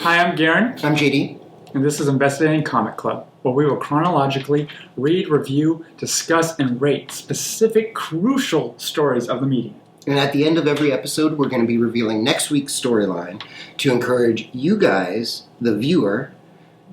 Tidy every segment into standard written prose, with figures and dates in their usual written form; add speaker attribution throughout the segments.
Speaker 1: Hi, I'm Garen.
Speaker 2: I'm JD.
Speaker 1: And this is Investigating Comic Club, where we will chronologically read, review, discuss, and rate specific crucial stories of the medium.
Speaker 2: And at the end of every episode, we're going to be revealing next week's storyline to encourage you guys, the viewer,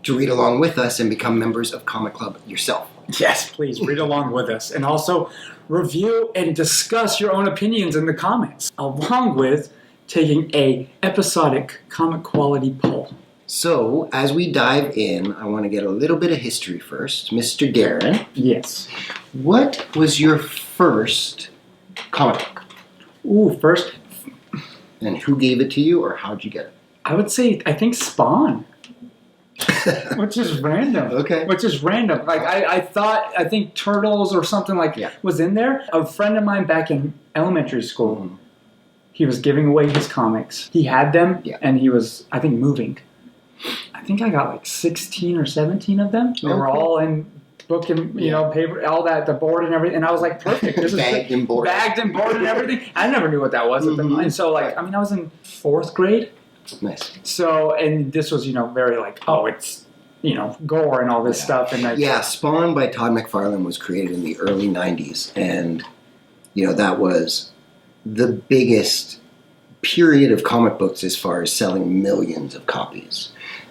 Speaker 2: to read along with us and become members of Comic Club yourself.
Speaker 1: Yes, please read along with us. And also review and discuss your own opinions in the comments, along with taking a episodic comic quality poll.
Speaker 2: So, as we dive in, I want to get a little bit of history first. Mr. Garen.
Speaker 1: Yes.
Speaker 2: What was your first comic book?
Speaker 1: Ooh, first.
Speaker 2: And who gave it to you, or how'd you get it?
Speaker 1: I would say, I think Spawn. Which is random.
Speaker 2: Okay.
Speaker 1: Which is random. Like, I think Turtles or something was in there. A friend of mine back in elementary school, he was giving away his comics. He had them, and he was, I think, moving. I think I got like 16 or 17 of them. They were all in book and, paper, all that, the board and everything. And I was like, perfect. This is
Speaker 2: bagged and board.
Speaker 1: Bagged and board and everything. I never knew what that was at the time. And so, I was in 4th grade.
Speaker 2: Nice.
Speaker 1: So, and this was, very like, oh, it's, gore and all this stuff. And
Speaker 2: Spawn by Todd McFarlane was created in the early 90s. And, that was the biggest period of comic books as far as selling millions of copies.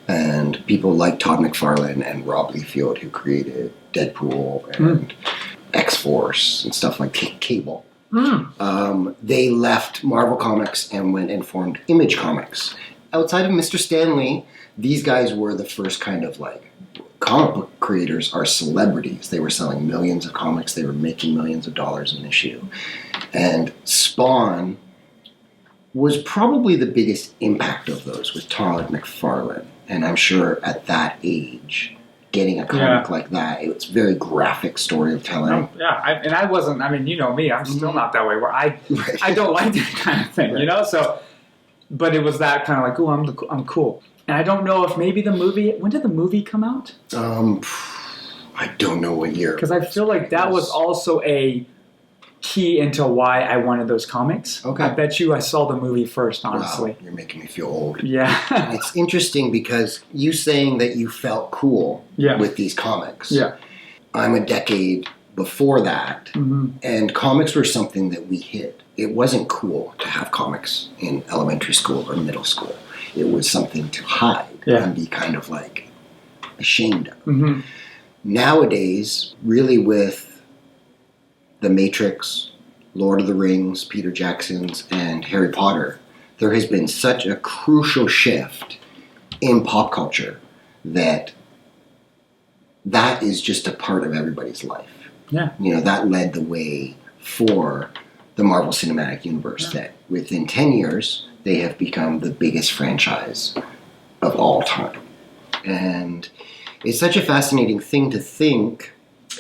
Speaker 2: And people like Todd McFarlane and Rob Liefeld, who created Deadpool and X-Force and stuff like Cable. They left Marvel Comics and went and formed Image Comics. Outside of Mr. Stan Lee, these guys were the first kind of comic book creators are celebrities. They were selling millions of comics. They were making millions of dollars an issue. And Spawn was probably the biggest impact of those with Todd McFarlane. And I'm sure at that age, getting a comic like that, it's very graphic storytelling.
Speaker 1: I wasn't, you know me, I'm still not that way, where I don't like that kind of thing, So, but it was that kind of like, oh, I'm cool. And I don't know if maybe the movie, when did the movie come out?
Speaker 2: I don't know what year.
Speaker 1: Because I feel like that was also a key into why I wanted those comics.
Speaker 2: Okay.
Speaker 1: I bet you I saw the movie first, honestly.
Speaker 2: Wow, you're making me feel old.
Speaker 1: Yeah.
Speaker 2: It's interesting because you saying that you felt cool with these comics.
Speaker 1: Yeah.
Speaker 2: I'm a decade before that, and comics were something that we hid. It wasn't cool to have comics in elementary school or middle school. It was something to hide and be kind of ashamed of. Nowadays, really with The Matrix, Lord of the Rings, Peter Jackson's, and Harry Potter, there has been such a crucial shift in pop culture that is just a part of everybody's life.
Speaker 1: Yeah.
Speaker 2: That led the way for the Marvel Cinematic Universe, that within 10 years, they have become the biggest franchise of all time. And it's such a fascinating thing to think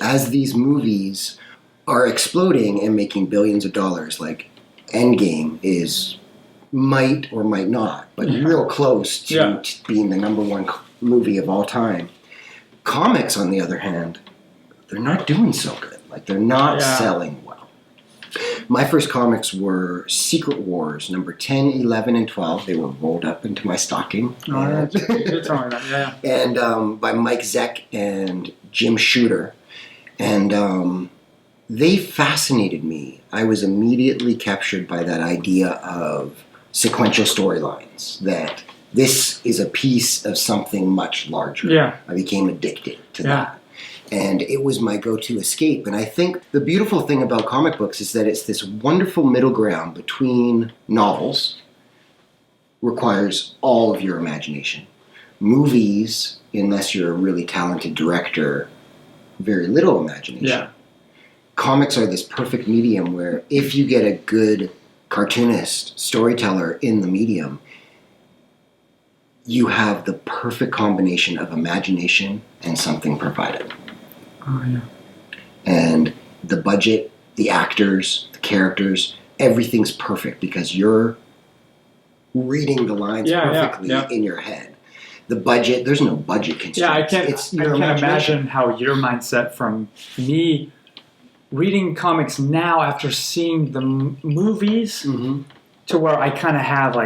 Speaker 2: as these movies are exploding and making billions of dollars, like Endgame might or might not, but real close to being the number one movie of all time. Comics, on the other hand, they're not doing so good. They're not selling well. My first comics were Secret Wars, number 10, 11, and 12. They were rolled up into my stocking.
Speaker 1: And
Speaker 2: by Mike Zeck and Jim Shooter. And they fascinated me. I was immediately captured by that idea of sequential storylines, that this is a piece of something much larger.
Speaker 1: Yeah.
Speaker 2: I became addicted to that. And it was my go-to escape. And I think the beautiful thing about comic books is that it's this wonderful middle ground between novels, requires all of your imagination. Movies, unless you're a really talented director, very little imagination.
Speaker 1: Yeah.
Speaker 2: Comics are this perfect medium where if you get a good cartoonist, storyteller in the medium, you have the perfect combination of imagination and something provided.
Speaker 1: Oh, yeah.
Speaker 2: And the budget, the actors, the characters, everything's perfect because you're reading the lines perfectly in your head. The budget, there's no budget constraints.
Speaker 1: Yeah, I can't imagine how your mindset from me reading comics now after seeing the movies to where I kind of have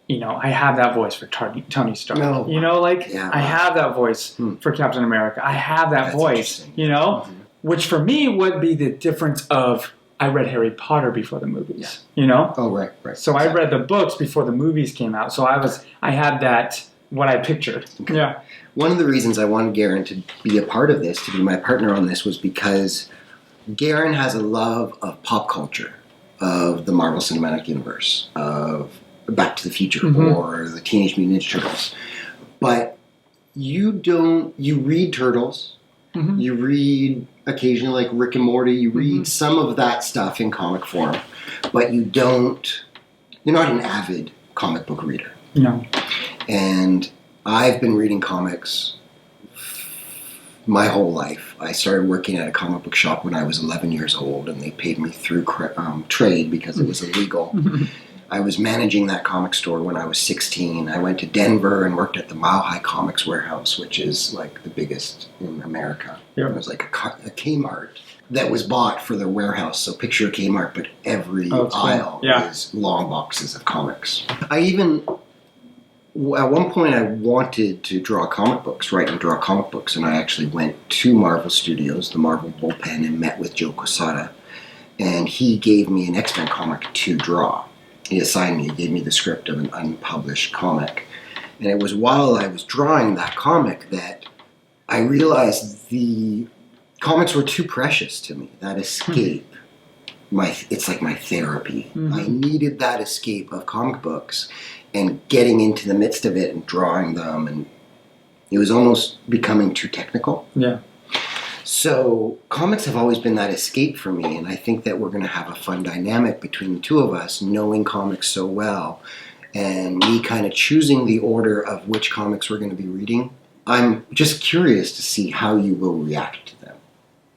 Speaker 1: I have that voice for Tony Stark.
Speaker 2: No.
Speaker 1: I have that voice for Captain America. I have that voice, which for me would be the difference of I read Harry Potter before the movies,
Speaker 2: Oh, right.
Speaker 1: So I read the books before the movies came out. So I had that, what I pictured. Okay. Yeah.
Speaker 2: One of the reasons I wanted Garen to be a part of this, to be my partner on this, was because Garen has a love of pop culture, of the Marvel Cinematic Universe, of Back to the Future or the Teenage Mutant Ninja Turtles. But you read Turtles, you read occasionally like Rick and Morty, you read some of that stuff in comic form, but you're not an avid comic book reader.
Speaker 1: No.
Speaker 2: And I've been reading comics my whole life. I started working at a comic book shop when I was 11 years old, and they paid me through trade because it was illegal. I was managing that comic store when I was 16. I went to Denver and worked at the Mile High Comics warehouse, which is like the biggest in America. Yep. It was like a Kmart that was bought for their warehouse. So picture a Kmart, but every aisle is long boxes of comics. At one point, I wanted to draw comic books, write and draw comic books, and I actually went to Marvel Studios, the Marvel bullpen, and met with Joe Quesada, and he gave me an X-Men comic to draw. He assigned me, he gave me the script of an unpublished comic, and it was while I was drawing that comic that I realized the comics were too precious to me, that escape. It's like my therapy. I needed that escape of comic books and getting into the midst of it and drawing them, and it was almost becoming too technical.
Speaker 1: Yeah.
Speaker 2: So comics have always been that escape for me, and I think that we're going to have a fun dynamic between the two of us, knowing comics so well, and me kind of choosing the order of which comics we're going to be reading. I'm just curious to see how you will react to them.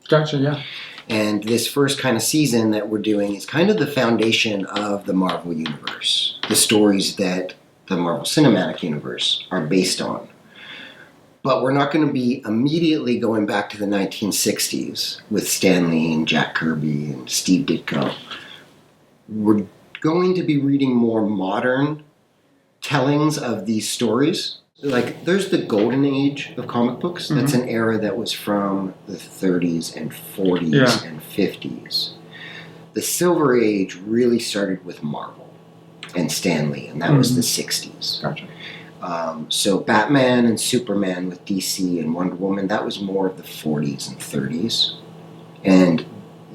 Speaker 1: Gotcha, yeah.
Speaker 2: And this first kind of season that we're doing is kind of the foundation of the Marvel Universe, the stories that the Marvel Cinematic Universe are based on. But we're not going to be immediately going back to the 1960s with Stan Lee and Jack Kirby and Steve Ditko. We're going to be reading more modern tellings of these stories. Like, there's the golden age of comic books. That's an era that was from the 30s and 40s and 50s. The silver age really started with Marvel and Stan Lee, and that was the 60s.
Speaker 1: Gotcha.
Speaker 2: So Batman and Superman with DC and Wonder Woman, that was more of the 40s and 30s. And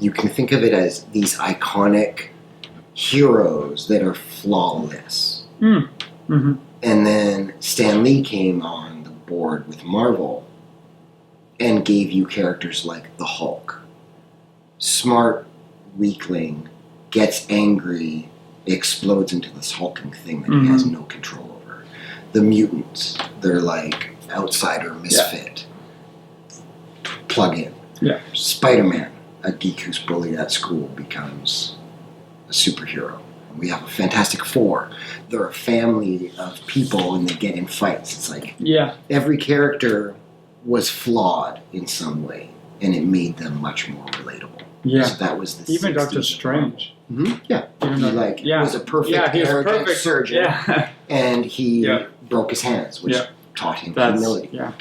Speaker 2: you can think of it as these iconic heroes that are flawless. And then Stan Lee came on the board with Marvel and gave you characters like the Hulk. Smart weakling, gets angry, explodes into this hulking thing that he has no control over. The mutants, they're like outsider, misfit. Plug in.
Speaker 1: Yeah.
Speaker 2: Spider-Man, a geek who's bullied at school, becomes a superhero. We have a Fantastic Four. They're a family of people and they get in fights. It's like every character was flawed in some way, and it made them much more relatable.
Speaker 1: Yeah.
Speaker 2: So that was the
Speaker 1: even Doctor Strange.
Speaker 2: Yeah. He was a perfect surgeon. Yeah. And he broke his hands, which taught him humility. Yeah.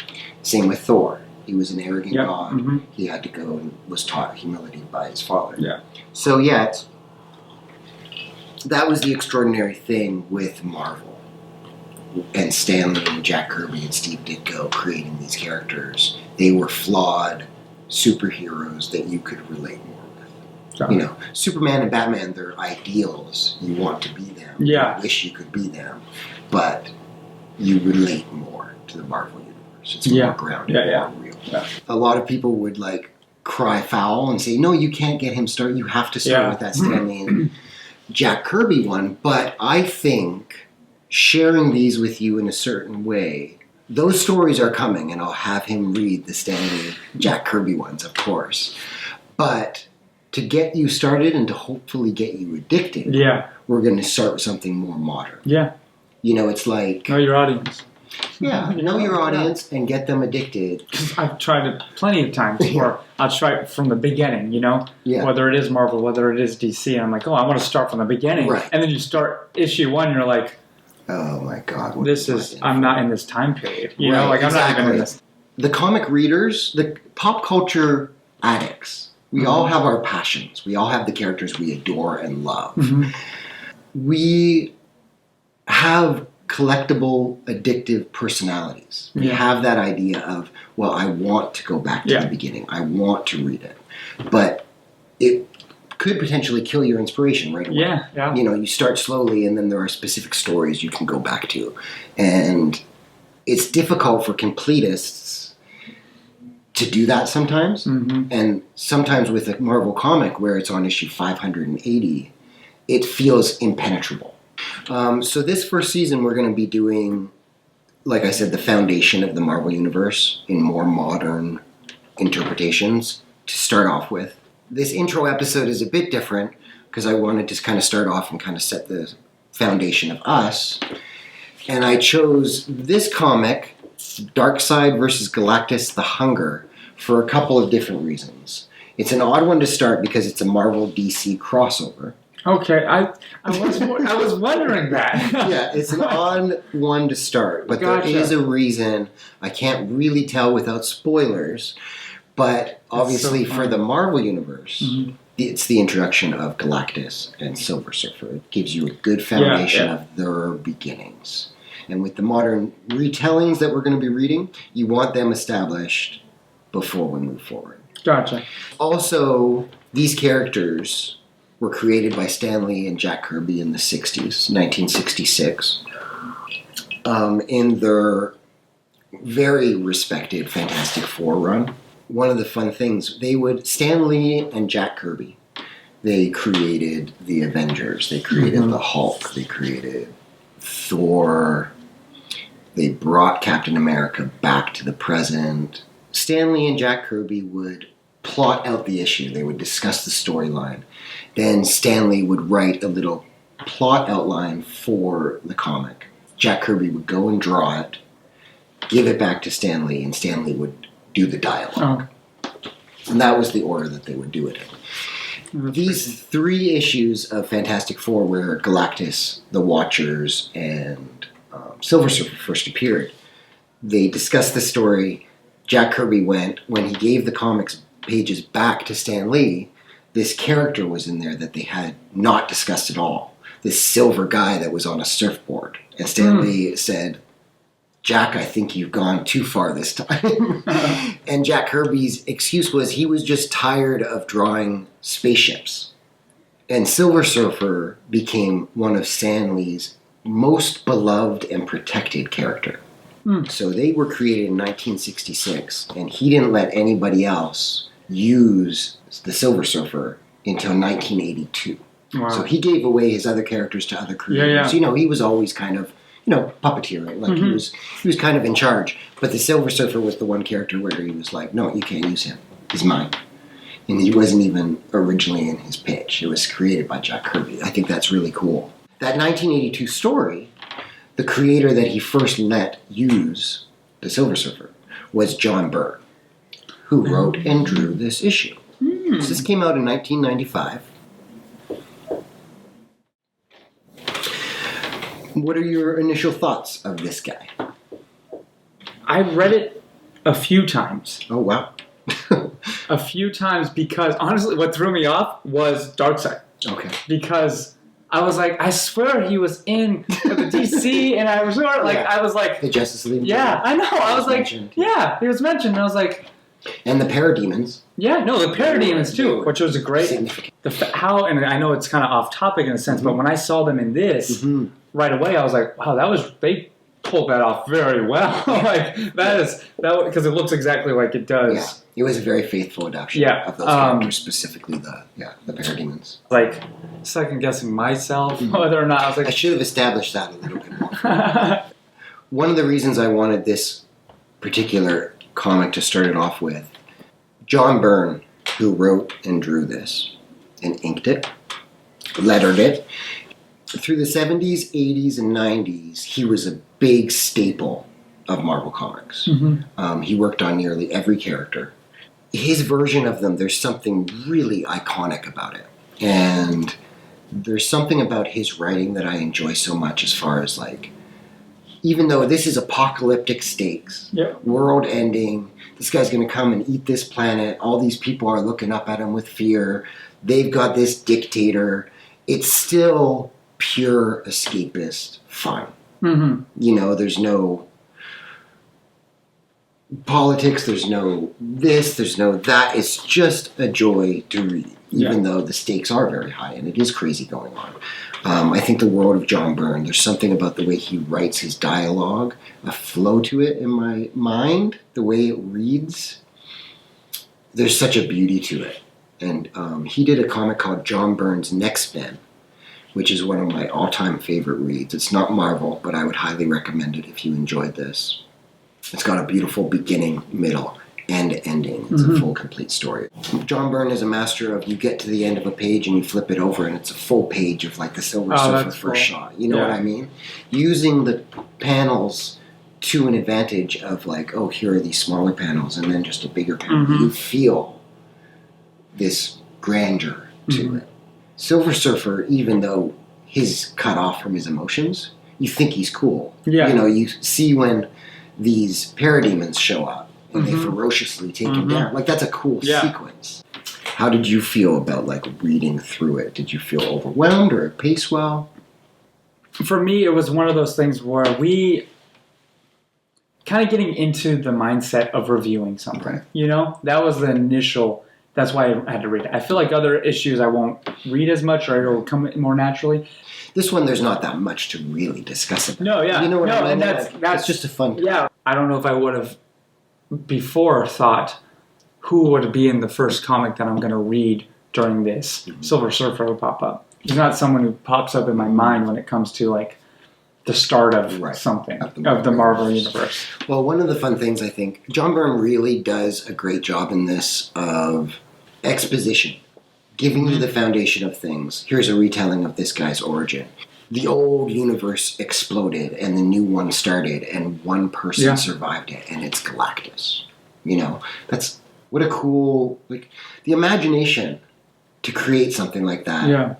Speaker 2: Same with Thor. He was an arrogant god. He had to go and was taught humility by his father.
Speaker 1: Yeah.
Speaker 2: So that was the extraordinary thing with Marvel and Stan Lee and Jack Kirby and Steve Ditko creating these characters. They were flawed superheroes that you could relate more with. You know, Superman and Batman, they're ideals. You want to be them.
Speaker 1: Yeah.
Speaker 2: You wish you could be them. But you relate more to the Marvel universe. It's more grounded, more real. Yeah. A lot of people would like cry foul and say, no, you can't get him started. You have to start with that Stan Lee and Jack Kirby one. But I think sharing these with you in a certain way, those stories are coming, and I'll have him read the Stan Lee, Jack Kirby ones, of course. But to get you started and to hopefully get you addicted, we're going to start with something more modern. Yeah. You know, it's like...
Speaker 1: Know your audience.
Speaker 2: Yeah, know your audience and get them addicted.
Speaker 1: I've tried it plenty of times where I'll try it from the beginning, you know? Yeah. Whether it is Marvel, whether it is DC. I'm like, oh, I want to start from the beginning. Right. And then you start issue 1, and you're like,
Speaker 2: Oh my God!
Speaker 1: I'm not in this time period. You know, like I'm not even in this.
Speaker 2: The comic readers, the pop culture addicts, we all have our passions. We all have the characters we adore and love. We have collectible, addictive personalities. We have that idea of, well, I want to go back to the beginning. I want to read it. But it could potentially kill your inspiration right away.
Speaker 1: Yeah.
Speaker 2: You know, you start slowly and then there are specific stories you can go back to. And it's difficult for completists to do that sometimes. And sometimes with a Marvel comic where it's on issue 580, it feels impenetrable. So this first season we're going to be doing, like I said, the foundation of the Marvel Universe in more modern interpretations to start off with. This intro episode is a bit different because I wanted to kind of start off and kind of set the foundation of us. And I chose this comic, DARKSEID versus Galactus: The Hunger, for a couple of different reasons. It's an odd one to start because it's a Marvel DC crossover.
Speaker 1: Okay, I was wondering that.
Speaker 2: Yeah, it's an odd one to start, but there is a reason. I can't really tell without spoilers, but obviously for the Marvel Universe, it's the introduction of Galactus and Silver Surfer. It gives you a good foundation of their beginnings. And with the modern retellings that we're going to be reading, you want them established before we move forward.
Speaker 1: Gotcha.
Speaker 2: Also, these characters were created by Stan Lee and Jack Kirby in the 60s, 1966, in their very respected Fantastic Four run. One of the fun things, Stan Lee and Jack Kirby, they created the Avengers, they created the Hulk, they created Thor, they brought Captain America back to the present. Stan Lee and Jack Kirby would plot out the issue, they would discuss the storyline. Then Stan Lee would write a little plot outline for the comic. Jack Kirby would go and draw it, give it back to Stan Lee, and Stan Lee would do the dialogue. And that was the order that they would do it in. These 3 issues of Fantastic Four where Galactus, the Watchers, and Silver Surfer first appeared, they discussed the story. Jack Kirby when he gave the comics pages back to Stan Lee, this character was in there that they had not discussed at all. This silver guy that was on a surfboard. And Stan Lee said, Jack, I think you've gone too far this time. And Jack Kirby's excuse was he was just tired of drawing spaceships. And Silver Surfer became one of Stan Lee's most beloved and protected character. So they were created in 1966, and he didn't let anybody else use the Silver Surfer until 1982. Wow. So he gave away his other characters to other creators. You know, he was always kind of, puppeteering. Like he was kind of in charge. But the Silver Surfer was the one character where he was like, no, you can't use him. He's mine. And he wasn't even originally in his pitch. It was created by Jack Kirby. I think that's really cool. That 1982 story, the creator that he first let use the Silver Surfer was John Byrne, who wrote and drew this issue. So this came out in 1995. What are your initial thoughts of this guy?
Speaker 1: I've read it a few times.
Speaker 2: Oh, wow.
Speaker 1: A few times because, honestly, what threw me off was DARKSEID.
Speaker 2: Okay.
Speaker 1: Because I was like, I swear he was in the DC, and I was like...
Speaker 2: The Justice League.
Speaker 1: Yeah, I know. I was like, mentioned. Yeah, he was mentioned. And I was like...
Speaker 2: And the Parademons.
Speaker 1: Yeah, no, the Parademons too, which was a great... And I know it's kind of off topic in a sense, but when I saw them in this, right away, I was like, wow, they pulled that off very well. Because it looks exactly like it does.
Speaker 2: Yeah, it was a very faithful adaptation of those characters, specifically the Parademons.
Speaker 1: Like, second guessing myself whether or not I was like...
Speaker 2: I should have established that a little bit more. One of the reasons I wanted this particular comic to start it off with, John Byrne, who wrote and drew this, and inked it, lettered it, through the 70s, 80s, and 90s, he was a big staple of Marvel Comics. He worked on nearly every character. His version of them, there's something really iconic about it. And There's something about his writing that I enjoy so much, as far as like, even though this is apocalyptic stakes, world ending, this guy's going to come and eat this planet, all these people are looking up at him with fear, they've got this dictator, it's still pure escapist fun.
Speaker 1: Mm-hmm.
Speaker 2: You know, there's no politics, there's no this, there's no that. It's just a joy to read, even though the stakes are very high and it is crazy going on. I think the world of John Byrne, there's something about the way he writes his dialogue, a flow to it in my mind, the way it reads. There's such a beauty to it. And he did a comic called John Byrne's Next Men, which is one of my all-time favorite reads. It's not Marvel, but I would highly recommend it if you enjoyed this. It's got a beautiful beginning, middle, and ending. It's a full, complete story. John Byrne is a master of, you get to the end of a page and you flip it over and it's a full page of like the Silver Surfer first shot. You know what I mean? Using the panels to an advantage of like, oh, here are these smaller panels and then just a bigger panel. You feel this grandeur to it. Silver Surfer, even though he's cut off from his emotions, you think he's cool. Yeah. You know, you see when these parademons show up and they ferociously take him down. Like, that's a cool sequence. How did you feel about, like, reading through it? Did you feel overwhelmed or it paced well?
Speaker 1: For me, it was one of those things where we kind of getting into the mindset of reviewing something. Right. You know? That was the initial... That's why I had to read it. I feel like other issues I won't read as much, or it'll come more naturally.
Speaker 2: This one, there's not that much to really discuss about.
Speaker 1: No, yeah.
Speaker 2: You know what I mean?
Speaker 1: And that's
Speaker 2: just a fun...
Speaker 1: Yeah. I don't know if I would have before thought who would be in the first comic that I'm going to read during this. Silver Surfer would pop up. He's not someone who pops up in my mind when it comes to like the start of something, of the Marvel Universe.
Speaker 2: Well, one of the fun things, I think, John Byrne really does a great job in this of exposition, giving you the foundation of things. Here's a retelling of this guy's origin. The old universe exploded and the new one started and one person survived it, and it's Galactus. You know, that's what a cool, like, the imagination to create something like that.
Speaker 1: Yeah.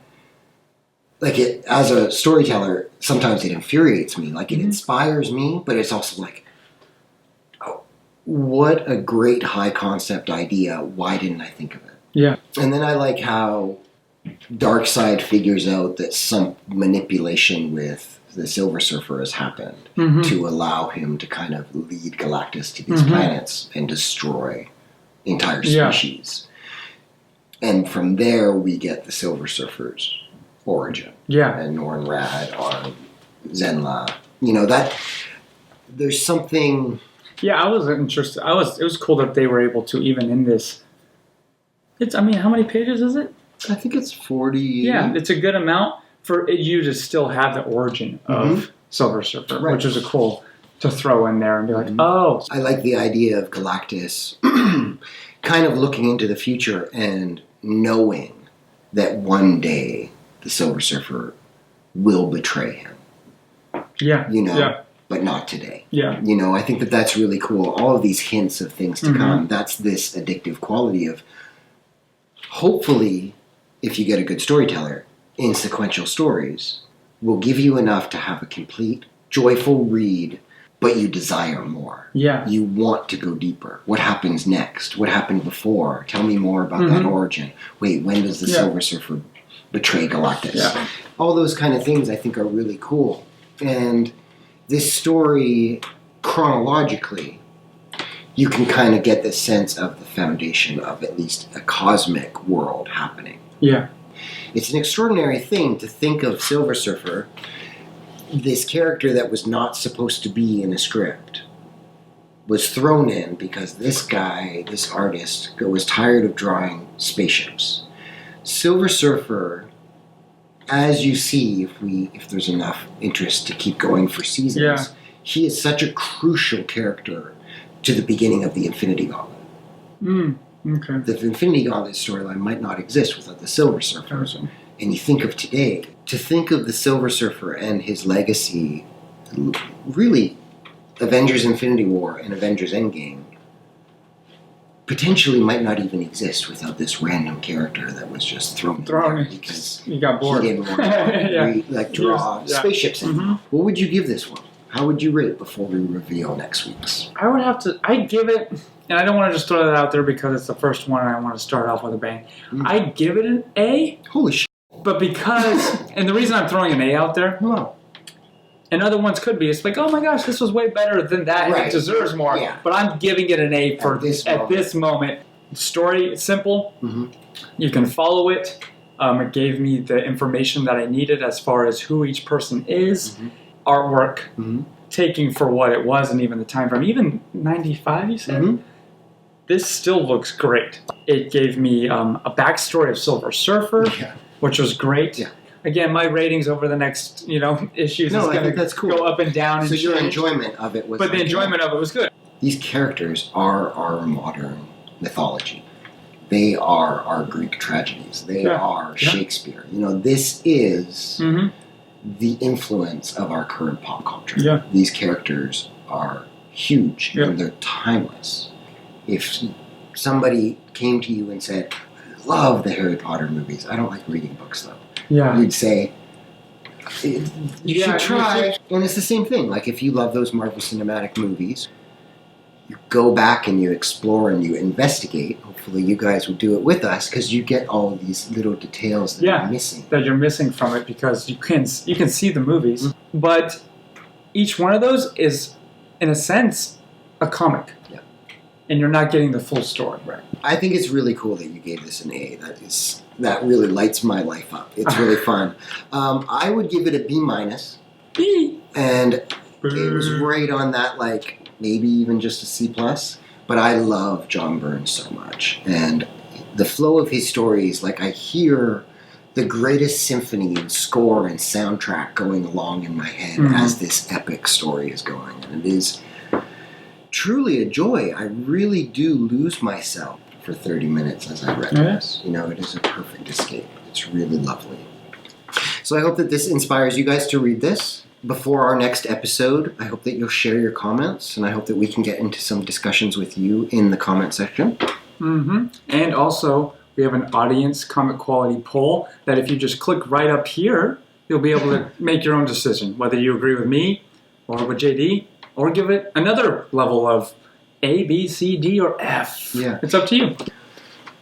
Speaker 2: Like, it, as a storyteller, sometimes it infuriates me. Like, it inspires me, but it's also like, oh, what a great high concept idea. Why didn't I think of it?
Speaker 1: Yeah.
Speaker 2: And then I like how DARKSEID figures out that some manipulation with the Silver Surfer has happened to allow him to kind of lead Galactus to these planets and destroy entire species. And from there, we get the Silver Surfer's origin. Yeah. And Norn Rad, Arm, Zenla. You know, that there's something...
Speaker 1: Yeah, I was interested. It was cool that they were able to, even in this... I mean, how many pages is it?
Speaker 2: I think it's 40.
Speaker 1: Yeah, it's a good amount for you to still have the origin of Silver Surfer, which is a cool to throw in there and be like, oh.
Speaker 2: I like the idea of Galactus kind of looking into the future and knowing that one day the Silver Surfer will betray him.
Speaker 1: Yeah.
Speaker 2: You know?
Speaker 1: Yeah.
Speaker 2: But not today.
Speaker 1: Yeah.
Speaker 2: You know, I think that that's really cool. All of these hints of things to come, that's this addictive quality of, hopefully, if you get a good storyteller, in sequential stories, will give you enough to have a complete, joyful read, but you desire more.
Speaker 1: Yeah.
Speaker 2: You want to go deeper. What happens next? What happened before? Tell me more about that origin. Wait, when does the Silver Surfer betray Galactus?
Speaker 1: Yeah.
Speaker 2: All those kind of things I think are really cool. And this story, chronologically, you can kind of get the sense of the foundation of at least a cosmic world happening.
Speaker 1: Yeah.
Speaker 2: It's an extraordinary thing to think of Silver Surfer, this character that was not supposed to be in a script, was thrown in because this guy, this artist, was tired of drawing spaceships. Silver Surfer, as you see, if there's enough interest to keep going for seasons, he is such a crucial character to the beginning of the Infinity Gauntlet.
Speaker 1: Okay.
Speaker 2: The Infinity Gauntlet storyline might not exist without the Silver Surfer.
Speaker 1: Awesome.
Speaker 2: And you think of today, to think of the Silver Surfer and his legacy, really, Avengers Infinity War and Avengers Endgame, potentially might not even exist without this random character that was just thrown in there because
Speaker 1: you got bored.
Speaker 2: he didn't want to draw spaceships anymore. What would you give this one? How would you rate it before we reveal next week's?
Speaker 1: I'd give it, and I don't want to just throw that out there because it's the first one and I want to start off with a bang. I'd give it an A.
Speaker 2: Holy shit.
Speaker 1: But because, and the reason I'm throwing an A out there, and other ones could be, it's like, oh my gosh, this was way better than that, and it deserves more. Yeah. But I'm giving it an A for at this moment. Story, simple. You can follow it. It gave me the information that I needed as far as who each person is. Artwork, taking for what it was, and even the time frame. Even 95, you said? This still looks great. It gave me a backstory of Silver Surfer, which was great. Again, my ratings over the next, issues is going to go up and down.
Speaker 2: So your enjoyment of it was...
Speaker 1: But the enjoyment of it was good.
Speaker 2: These characters are our modern mythology. They are our Greek tragedies. They are Shakespeare. This is the influence of our current pop culture. These characters are huge and they're timeless. If somebody came to you and said, I love the Harry Potter movies, I don't like reading books though. You'd say, you should try. And it's the same thing. Like if you love those Marvel Cinematic movies, you go back and you explore and you investigate. Hopefully you guys will do it with us because you get all of these little details that you're missing. That
Speaker 1: you're missing from it because you can see the movies. But each one of those is, in a sense, a comic. And you're not getting the full story.
Speaker 2: I think it's really cool that you gave this an A. That really lights my life up. It's really fun. I would give it a B-.
Speaker 1: B.
Speaker 2: And it was right on that, maybe even just a C+. But I love John Byrne so much. And the flow of his stories, I hear the greatest symphony and score and soundtrack going along in my head as this epic story is going. And it is truly a joy. I really do lose myself for 30 minutes as I read this. It is a perfect escape. It's really lovely. So I hope that this inspires you guys to read this. Before our next episode, I hope that you'll share your comments, and I hope that we can get into some discussions with you in the comment section.
Speaker 1: And also, we have an audience comic quality poll that if you just click right up here, you'll be able to make your own decision, whether you agree with me or with JD, or give it another level of A, B, C, D, or F. It's up to you.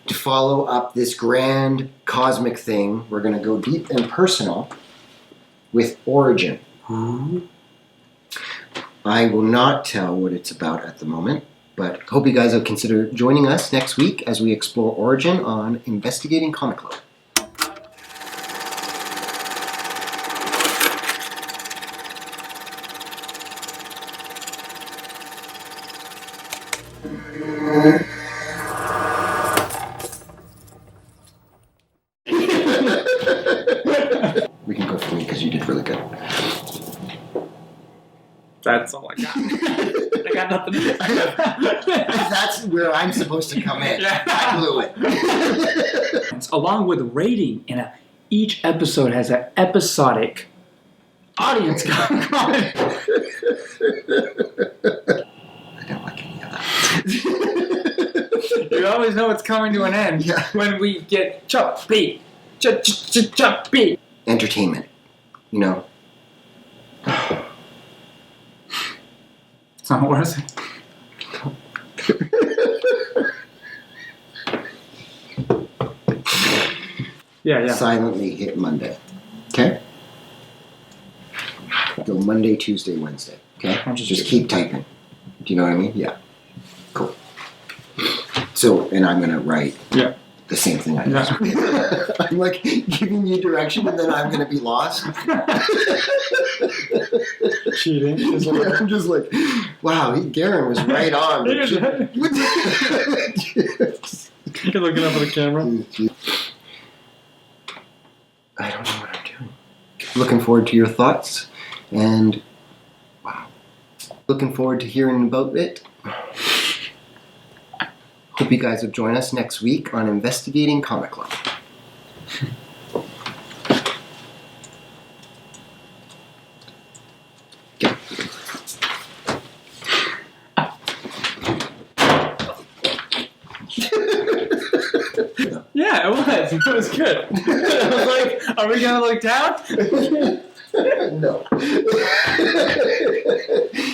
Speaker 2: To follow up this grand cosmic thing, we're going to go deep and personal with Origin. I will not tell what it's about at the moment, but hope you guys will consider joining us next week as we explore Origin on Investigating Comic Club. We can go for me because you did really good.
Speaker 1: That's all I got. I got nothing.
Speaker 2: That's where I'm supposed to come in. I blew it.
Speaker 1: Along with rating, and each episode has an episodic audience comment.
Speaker 2: I don't like any of that.
Speaker 1: You always know it's coming to an end when we get choppy. Choppy.
Speaker 2: Entertainment.
Speaker 1: It's not worth it.
Speaker 2: Silently hit Monday. Okay? Go Monday, Tuesday, Wednesday. Okay? Just keep typing. Do you know what I mean? Yeah. Cool. So, and I'm going to write the same thing I just I'm giving you direction and then I'm going to be lost.
Speaker 1: Cheating.
Speaker 2: I'm just wow, Garen was right on.
Speaker 1: You're looking up at the camera.
Speaker 2: I don't know what I'm doing. Looking forward to your thoughts and looking forward to hearing about it. Hope you guys will join us next week on Investigating Comic Club.
Speaker 1: good. It was good. I was like, are we gonna look down?
Speaker 2: No.